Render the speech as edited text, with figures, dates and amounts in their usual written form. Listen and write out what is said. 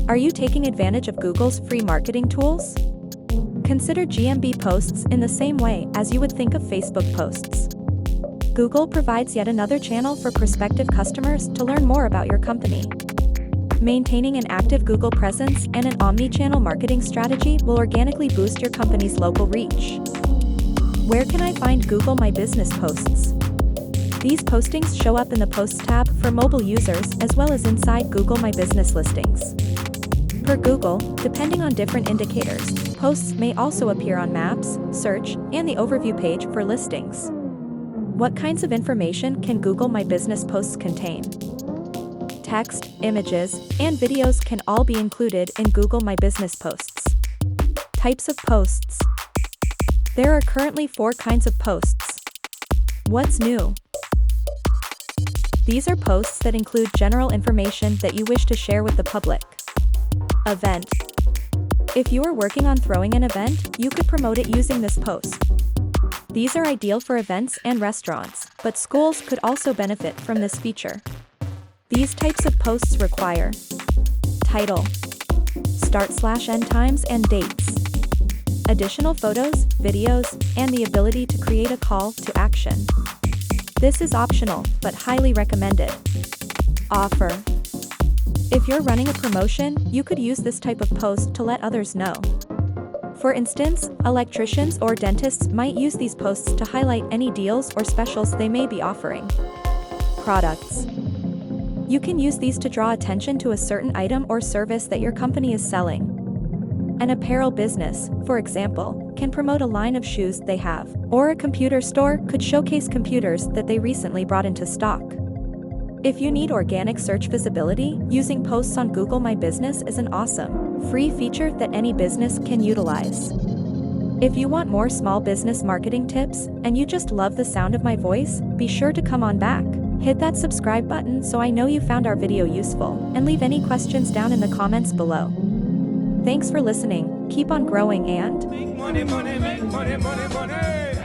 Are you taking advantage of Google's free marketing tools? Consider GMB posts in the same way as you would think of Facebook posts. Google provides yet another channel for prospective customers to learn more about your company. Maintaining an active Google presence and an omnichannel marketing strategy will organically boost your company's local reach. Where can I find Google My Business posts? These postings show up in the Posts tab for mobile users as well as inside Google My Business listings. Per Google, depending on different indicators, posts may also appear on Maps, Search, and the Overview page for listings. What kinds of information can Google My Business posts contain? Text, images, and videos can all be included in Google My Business posts. Types of posts. There are currently 4 kinds of posts. What's new? These are posts that include general information that you wish to share with the public. Event. If you are working on throwing an event, you could promote it using this post. These are ideal for events and restaurants, but schools could also benefit from this feature. These types of posts require title, start/end times and dates, additional photos, videos, and the ability to create a call to action. This is optional, but highly recommended. Offer. If you're running a promotion, you could use this type of post to let others know. For instance, electricians or dentists might use these posts to highlight any deals or specials they may be offering. Products. You can use these to draw attention to a certain item or service that your company is selling. An apparel business, for example, can promote a line of shoes they have, or a computer store could showcase computers that they recently brought into stock. If you need organic search visibility, using posts on Google My Business is an awesome, free feature that any business can utilize. If you want more small business marketing tips, and you just love the sound of my voice, be sure to come on back. Hit that subscribe button so I know you found our video useful, and leave any questions down in the comments below. Thanks for listening, keep on growing and make money, money, make money, money, money.